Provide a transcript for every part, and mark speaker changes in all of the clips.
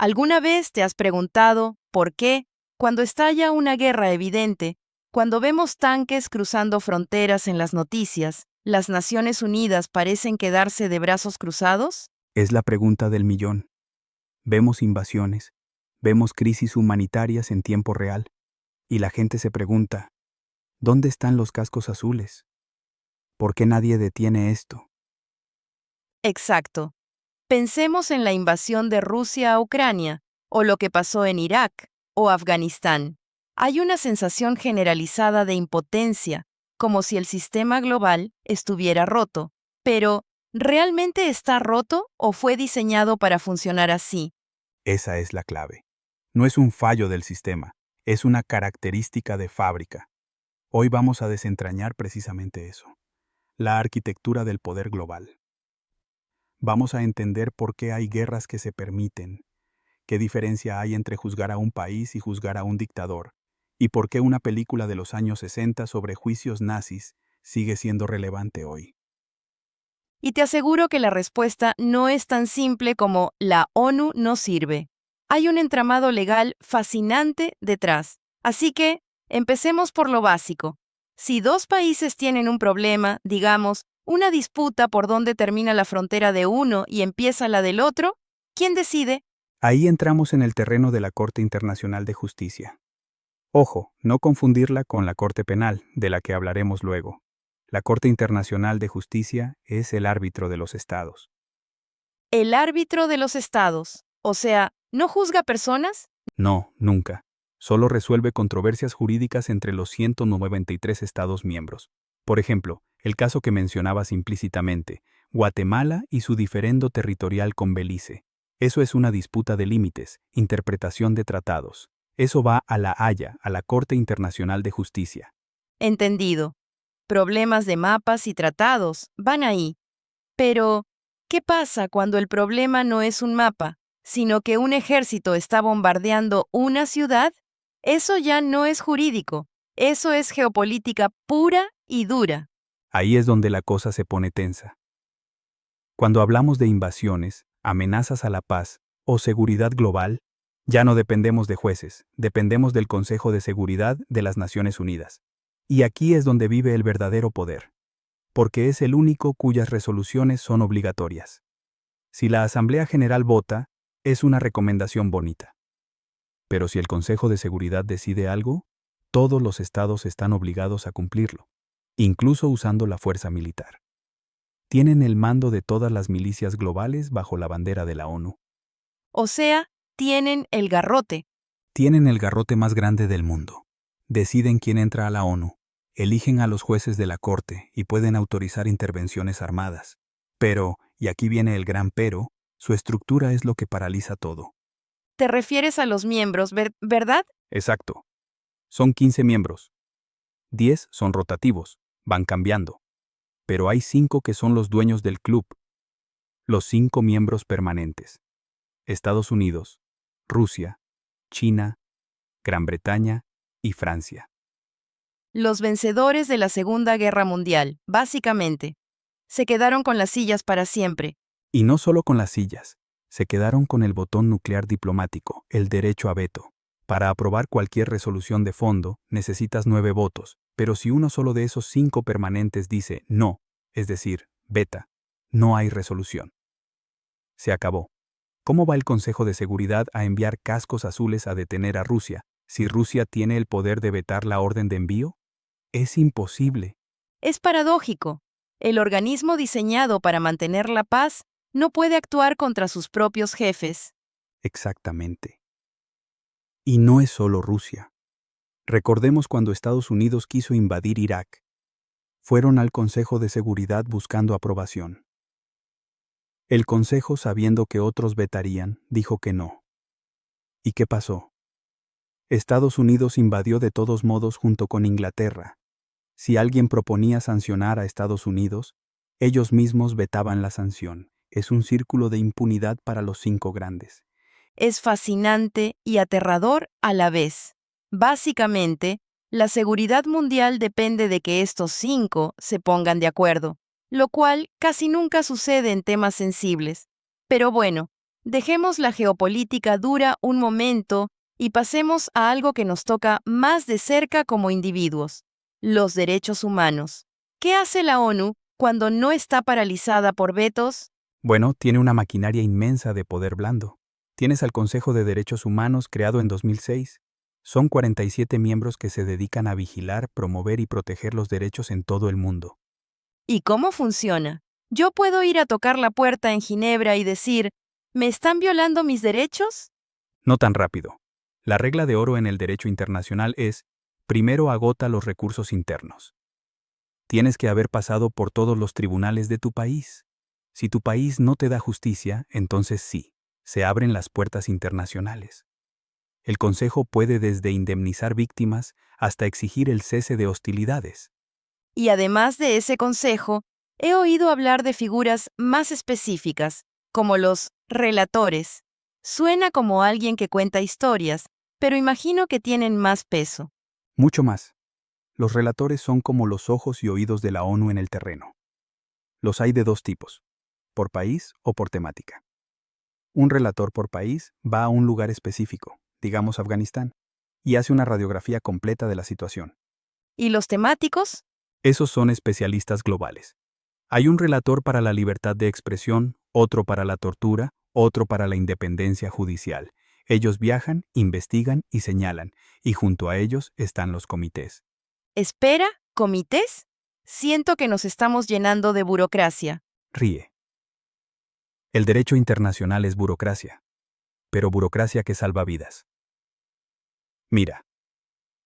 Speaker 1: ¿Alguna vez te has preguntado por qué, cuando estalla una guerra evidente, cuando vemos tanques cruzando fronteras en las noticias, las Naciones Unidas parecen quedarse de brazos cruzados?
Speaker 2: Es la pregunta del millón. Vemos invasiones, vemos crisis humanitarias en tiempo real, y la gente se pregunta, ¿dónde están los cascos azules? ¿Por qué nadie detiene esto?
Speaker 1: Exacto. Pensemos en la invasión de Rusia a Ucrania, o lo que pasó en Irak o Afganistán. Hay una sensación generalizada de impotencia, como si el sistema global estuviera roto. Pero, ¿realmente está roto o fue diseñado para funcionar así?
Speaker 2: Esa es la clave. No es un fallo del sistema, es una característica de fábrica. Hoy vamos a desentrañar precisamente eso, la arquitectura del poder global. Vamos a entender por qué hay guerras que se permiten, qué diferencia hay entre juzgar a un país y juzgar a un dictador, y por qué una película de los años 60 sobre juicios nazis sigue siendo relevante hoy.
Speaker 1: Y te aseguro que la respuesta no es tan simple como la ONU no sirve. Hay un entramado legal fascinante detrás. Así que, empecemos por lo básico. Si dos países tienen un problema, digamos, una disputa por dónde termina la frontera de uno y empieza la del otro, ¿quién decide?
Speaker 2: Ahí entramos en el terreno de la Corte Internacional de Justicia. Ojo, no confundirla con la Corte Penal, de la que hablaremos luego. La Corte Internacional de Justicia es el árbitro de los estados.
Speaker 1: El árbitro de los estados. O sea, ¿no juzga personas?
Speaker 2: No, nunca. Solo resuelve controversias jurídicas entre los 193 estados miembros. Por ejemplo, el caso que mencionabas implícitamente, Guatemala y su diferendo territorial con Belice. Eso es una disputa de límites, interpretación de tratados. Eso va a la Haya, a la Corte Internacional de Justicia.
Speaker 1: Entendido. Problemas de mapas y tratados van ahí. Pero, ¿qué pasa cuando el problema no es un mapa, sino que un ejército está bombardeando una ciudad? Eso ya no es jurídico. Eso es geopolítica pura y dura.
Speaker 2: Ahí es donde la cosa se pone tensa. Cuando hablamos de invasiones, amenazas a la paz o seguridad global, ya no dependemos de jueces, dependemos del Consejo de Seguridad de las Naciones Unidas. Y aquí es donde vive el verdadero poder, porque es el único cuyas resoluciones son obligatorias. Si la Asamblea General vota, es una recomendación bonita. Pero si el Consejo de Seguridad decide algo, todos los estados están obligados a cumplirlo, incluso usando la fuerza militar. Tienen el mando de todas las milicias globales bajo la bandera de la ONU.
Speaker 1: O sea, tienen el garrote.
Speaker 2: Tienen el garrote más grande del mundo. Deciden quién entra a la ONU, eligen a los jueces de la Corte y pueden autorizar intervenciones armadas. Pero, y aquí viene el gran pero, su estructura es lo que paraliza todo.
Speaker 1: Te refieres a los miembros, ¿verdad?
Speaker 2: Exacto. Son 15 miembros. 10 son rotativos, van cambiando. Pero hay 5 que son los dueños del club. Los 5 miembros permanentes. Estados Unidos, Rusia, China, Gran Bretaña y Francia.
Speaker 1: Los vencedores de la Segunda Guerra Mundial, básicamente. Se quedaron con las sillas para siempre.
Speaker 2: Y no solo con las sillas, se quedaron con el botón nuclear diplomático, el derecho a veto. Para aprobar cualquier resolución de fondo, necesitas 9 votos, pero si uno solo de esos 5 permanentes dice no, es decir, veta, no hay resolución. Se acabó. ¿Cómo va el Consejo de Seguridad a enviar cascos azules a detener a Rusia, si Rusia tiene el poder de vetar la orden de envío? Es imposible.
Speaker 1: Es paradójico. El organismo diseñado para mantener la paz no puede actuar contra sus propios jefes.
Speaker 2: Exactamente. Y no es solo Rusia. Recordemos cuando Estados Unidos quiso invadir Irak. Fueron al Consejo de Seguridad buscando aprobación. El Consejo, sabiendo que otros vetarían, dijo que no. ¿Y qué pasó? Estados Unidos invadió de todos modos junto con Inglaterra. Si alguien proponía sancionar a Estados Unidos, ellos mismos vetaban la sanción. Es un círculo de impunidad para los 5 grandes.
Speaker 1: Es fascinante y aterrador a la vez. Básicamente, la seguridad mundial depende de que estos 5 se pongan de acuerdo, lo cual casi nunca sucede en temas sensibles. Pero bueno, Dejemos la geopolítica dura un momento y pasemos a algo que nos toca más de cerca como individuos: los derechos humanos. ¿Qué hace la ONU cuando no está paralizada por vetos?
Speaker 2: Bueno, tiene una maquinaria inmensa de poder blando. Tienes al Consejo de Derechos Humanos creado en 2006. Son 47 miembros que se dedican a vigilar, promover y proteger los derechos en todo el mundo.
Speaker 1: ¿Y cómo funciona? ¿Yo puedo ir a tocar la puerta en Ginebra y decir, ¿me están violando mis derechos?
Speaker 2: No tan rápido. La regla de oro en el derecho internacional es, primero agota los recursos internos. Tienes que haber pasado por todos los tribunales de tu país. Si tu país no te da justicia, entonces sí, se abren las puertas internacionales. El Consejo puede desde indemnizar víctimas hasta exigir el cese de hostilidades.
Speaker 1: Y además de ese consejo, he oído hablar de figuras más específicas, como los relatores. Suena como alguien que cuenta historias, pero imagino que tienen más peso.
Speaker 2: Mucho más. Los relatores son como los ojos y oídos de la ONU en el terreno. Los hay de dos tipos, por país o por temática. Un relator por país va a un lugar específico, digamos Afganistán, y hace una radiografía completa de la situación.
Speaker 1: ¿Y los temáticos?
Speaker 2: Esos son especialistas globales. Hay un relator para la libertad de expresión, otro para la tortura, otro para la independencia judicial. Ellos viajan, investigan y señalan, y junto a ellos están los comités.
Speaker 1: ¿Espera? ¿Comités? Siento que nos estamos llenando de burocracia.
Speaker 2: Ríe. El derecho internacional es burocracia, pero burocracia que salva vidas. Mira,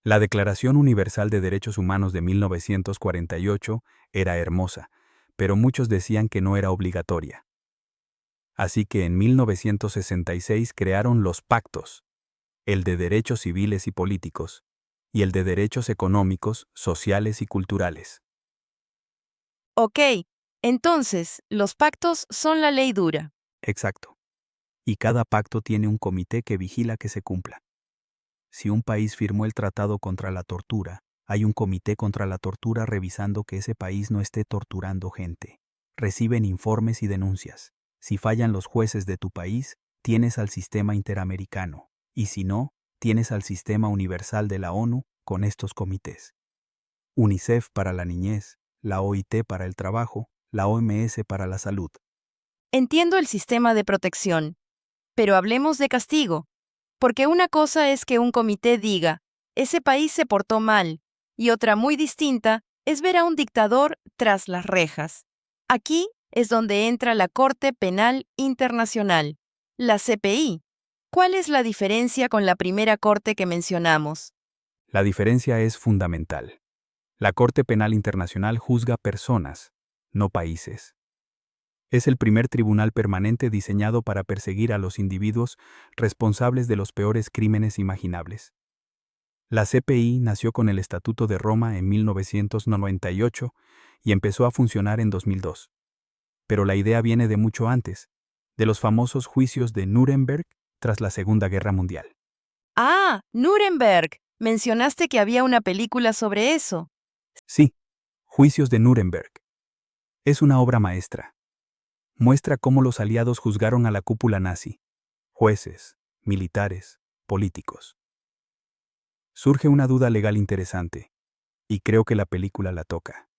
Speaker 2: la Declaración Universal de Derechos Humanos de 1948 era hermosa, pero muchos decían que no era obligatoria. Así que en 1966 crearon los pactos, el de derechos civiles y políticos, y el de derechos económicos, sociales y culturales.
Speaker 1: Ok, entonces, los pactos son la ley dura.
Speaker 2: Exacto. Y cada pacto tiene un comité que vigila que se cumpla. Si un país firmó el tratado contra la tortura, hay un comité contra la tortura revisando que ese país no esté torturando gente. Reciben informes y denuncias. Si fallan los jueces de tu país, tienes al sistema interamericano. Y si no, tienes al sistema universal de la ONU con estos comités. UNICEF para la niñez, la OIT para el trabajo, la OMS para la salud.
Speaker 1: Entiendo el sistema de protección, pero hablemos de castigo. Porque una cosa es que un comité diga, ese país se portó mal, y otra muy distinta es ver a un dictador tras las rejas. Aquí es donde entra la Corte Penal Internacional, la CPI. ¿Cuál es la diferencia con la primera corte que mencionamos?
Speaker 2: La diferencia es fundamental. La Corte Penal Internacional juzga personas, no países. Es el primer tribunal permanente diseñado para perseguir a los individuos responsables de los peores crímenes imaginables. La CPI nació con el Estatuto de Roma en 1998 y empezó a funcionar en 2002. Pero la idea viene de mucho antes, de los famosos juicios de Nuremberg tras la Segunda Guerra Mundial.
Speaker 1: Ah, Nuremberg. Mencionaste que había una película sobre eso.
Speaker 2: Sí, Juicios de Nuremberg. Es una obra maestra. Muestra cómo los aliados juzgaron a la cúpula nazi, jueces, militares, políticos. Surge una duda legal interesante, y creo que la película la toca.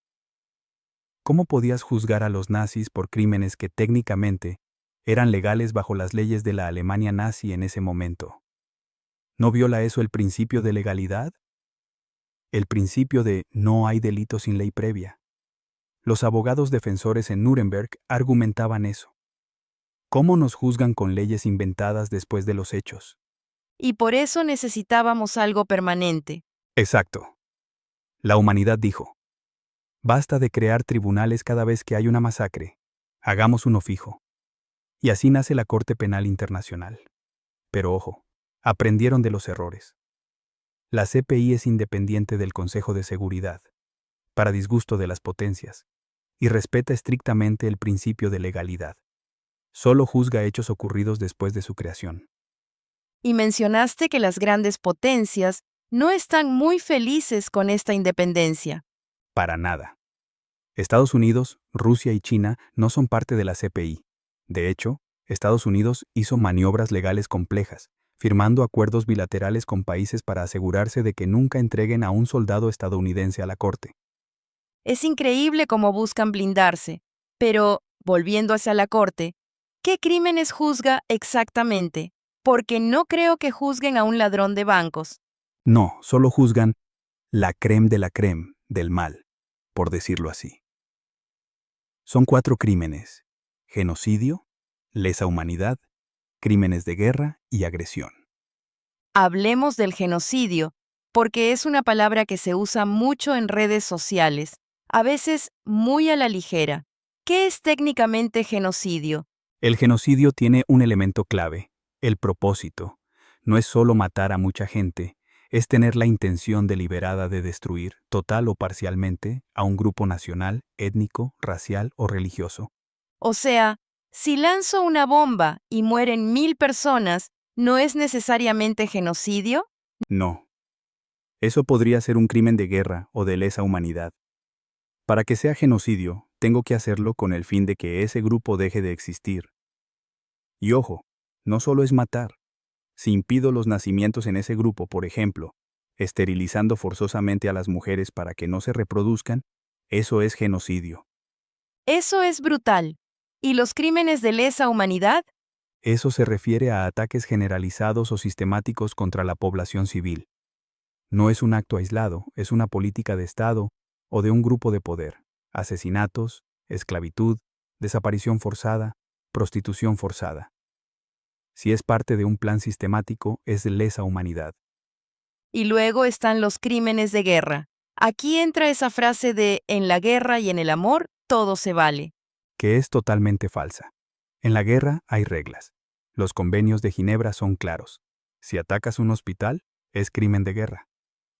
Speaker 2: ¿Cómo podías juzgar a los nazis por crímenes que técnicamente eran legales bajo las leyes de la Alemania nazi en ese momento? ¿No viola eso el principio de legalidad? El principio de no hay delito sin ley previa. Los abogados defensores en Nuremberg argumentaban eso. ¿Cómo nos juzgan con leyes inventadas después de los hechos?
Speaker 1: Y por eso necesitábamos algo permanente.
Speaker 2: Exacto. La humanidad dijo, basta de crear tribunales cada vez que hay una masacre. Hagamos uno fijo. Y así nace la Corte Penal Internacional. Pero ojo, aprendieron de los errores. La CPI es independiente del Consejo de Seguridad, para disgusto de las potencias, y respeta estrictamente el principio de legalidad. Solo juzga hechos ocurridos después de su creación.
Speaker 1: Y mencionaste que las grandes potencias no están muy felices con esta independencia.
Speaker 2: Para nada. Estados Unidos, Rusia y China no son parte de la CPI. De hecho, Estados Unidos hizo maniobras legales complejas, firmando acuerdos bilaterales con países para asegurarse de que nunca entreguen a un soldado estadounidense a la corte.
Speaker 1: Es increíble cómo buscan blindarse. Pero, volviendo hacia la corte, ¿qué crímenes juzga exactamente? Porque no creo que juzguen a un ladrón de bancos.
Speaker 2: No, solo juzgan la crème de la crème del mal, por decirlo así. Son 4 crímenes: genocidio, lesa humanidad, crímenes de guerra y agresión.
Speaker 1: Hablemos del genocidio, porque es una palabra que se usa mucho en redes sociales, a veces muy a la ligera. ¿Qué es técnicamente genocidio?
Speaker 2: El genocidio tiene un elemento clave: el propósito. No es solo matar a mucha gente, es tener la intención deliberada de destruir, total o parcialmente, a un grupo nacional, étnico, racial o religioso.
Speaker 1: O sea, si lanzo una bomba y mueren 1000 personas, ¿no es necesariamente genocidio?
Speaker 2: No. Eso podría ser un crimen de guerra o de lesa humanidad. Para que sea genocidio, tengo que hacerlo con el fin de que ese grupo deje de existir. Y ojo, no solo es matar. Si impido los nacimientos en ese grupo, por ejemplo, esterilizando forzosamente a las mujeres para que no se reproduzcan, eso es genocidio.
Speaker 1: Eso es brutal. ¿Y los crímenes de lesa humanidad?
Speaker 2: Eso se refiere a ataques generalizados o sistemáticos contra la población civil. No es un acto aislado, es una política de Estado o de un grupo de poder. Asesinatos, esclavitud, desaparición forzada, prostitución forzada. Si es parte de un plan sistemático, es lesa humanidad.
Speaker 1: Y luego están los crímenes de guerra. Aquí entra esa frase de en la guerra y en el amor todo se vale.
Speaker 2: Que es totalmente falsa. En la guerra hay reglas. Los convenios de Ginebra son claros. Si atacas un hospital, es crimen de guerra.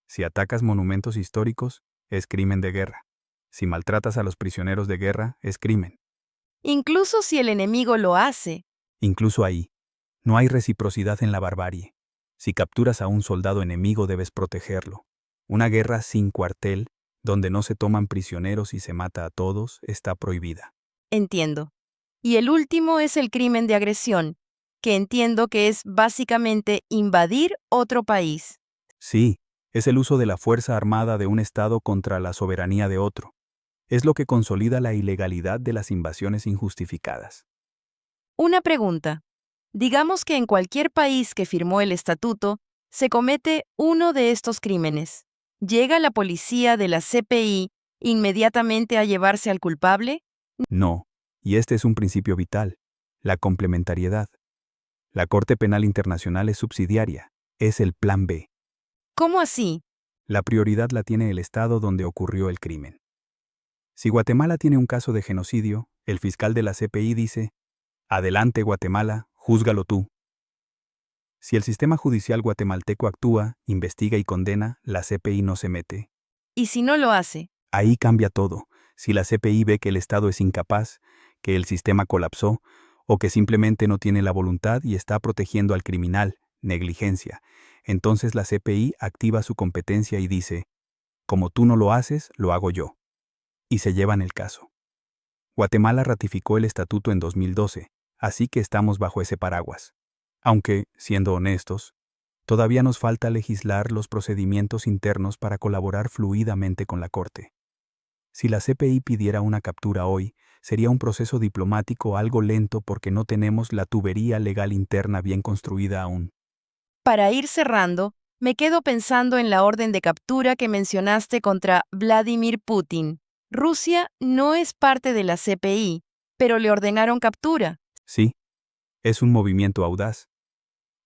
Speaker 2: Si atacas monumentos históricos, es crimen de guerra. Si maltratas a los prisioneros de guerra, es crimen.
Speaker 1: Incluso si el enemigo lo hace.
Speaker 2: Incluso ahí, no hay reciprocidad en la barbarie. Si capturas a un soldado enemigo, debes protegerlo. Una guerra sin cuartel, donde no se toman prisioneros y se mata a todos, está prohibida.
Speaker 1: Entiendo. Y el último es el crimen de agresión, que entiendo que es básicamente invadir otro país.
Speaker 2: Sí, es el uso de la fuerza armada de un Estado contra la soberanía de otro. Es lo que consolida la ilegalidad de las invasiones injustificadas.
Speaker 1: Una pregunta. Digamos que en cualquier país que firmó el estatuto se comete uno de estos crímenes. ¿Llega la policía de la CPI inmediatamente a llevarse al culpable?
Speaker 2: No, y este es un principio vital: la complementariedad. La Corte Penal Internacional es subsidiaria, es el plan B.
Speaker 1: ¿Cómo así?
Speaker 2: La prioridad la tiene el Estado donde ocurrió el crimen. Si Guatemala tiene un caso de genocidio, el fiscal de la CPI dice: adelante Guatemala, júzgalo tú. Si el sistema judicial guatemalteco actúa, investiga y condena, la CPI no se mete.
Speaker 1: ¿Y si no lo hace?
Speaker 2: Ahí cambia todo. Si la CPI ve que el Estado es incapaz, que el sistema colapsó, o que simplemente no tiene la voluntad y está protegiendo al criminal, negligencia, entonces la CPI activa su competencia y dice: como tú no lo haces, lo hago yo. Y se llevan el caso. Guatemala ratificó el estatuto en 2012, así que estamos bajo ese paraguas. Aunque, siendo honestos, todavía nos falta legislar los procedimientos internos para colaborar fluidamente con la Corte. Si la CPI pidiera una captura hoy, sería un proceso diplomático algo lento porque no tenemos la tubería legal interna bien construida aún.
Speaker 1: Para ir cerrando, me quedo pensando en la orden de captura que mencionaste contra Vladimir Putin. Rusia no es parte de la CPI, pero le ordenaron captura.
Speaker 2: Sí, es un movimiento audaz.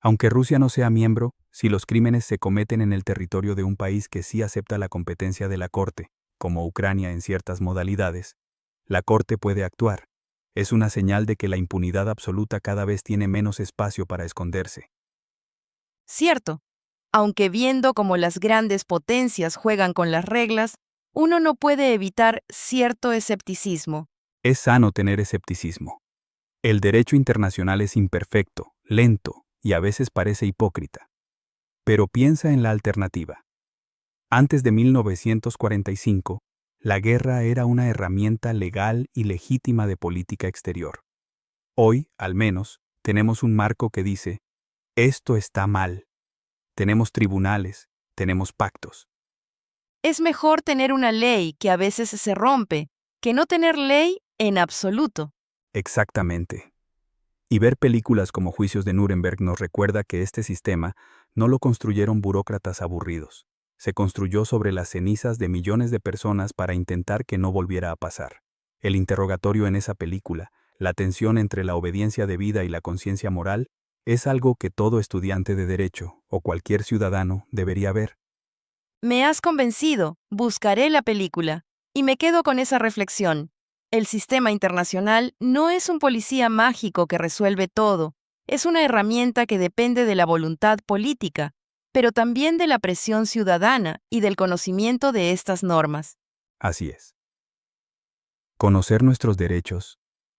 Speaker 2: Aunque Rusia no sea miembro, si los crímenes se cometen en el territorio de un país que sí acepta la competencia de la Corte, como Ucrania en ciertas modalidades, la Corte puede actuar. Es una señal de que la impunidad absoluta cada vez tiene menos espacio para esconderse.
Speaker 1: Cierto. Aunque viendo cómo las grandes potencias juegan con las reglas, uno no puede evitar cierto escepticismo.
Speaker 2: Es sano tener escepticismo. El derecho internacional es imperfecto, lento y a veces parece hipócrita. Pero piensa en la alternativa. Antes de 1945, la guerra era una herramienta legal y legítima de política exterior. Hoy, al menos, tenemos un marco que dice, esto está mal. Tenemos tribunales, tenemos pactos.
Speaker 1: Es mejor tener una ley que a veces se rompe que no tener ley en absoluto.
Speaker 2: Exactamente. Y ver películas como Juicios de Nuremberg nos recuerda que este sistema no lo construyeron burócratas aburridos. Se construyó sobre las cenizas de millones de personas para intentar que no volviera a pasar. El interrogatorio en esa película, la tensión entre la obediencia debida y la conciencia moral, es algo que todo estudiante de derecho o cualquier ciudadano debería ver.
Speaker 1: Me has convencido, buscaré la película. Y me quedo con esa reflexión. El sistema internacional no es un policía mágico que resuelve todo, es una herramienta que depende de la voluntad política, pero también de la presión ciudadana y del conocimiento de estas normas.
Speaker 2: Así es. Conocer nuestros derechos,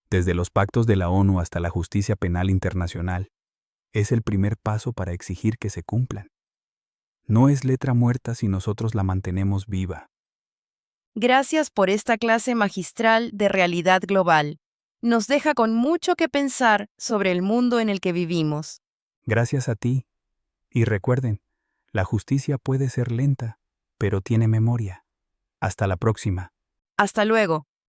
Speaker 2: desde los pactos de la ONU hasta la justicia penal internacional, es el primer paso para exigir que se cumplan. No es letra muerta si nosotros la mantenemos viva.
Speaker 1: Gracias por esta clase magistral de realidad global. Nos deja con mucho que pensar sobre el mundo en el que vivimos.
Speaker 2: Gracias a ti. Y recuerden, la justicia puede ser lenta, pero tiene memoria. Hasta la próxima.
Speaker 1: Hasta luego.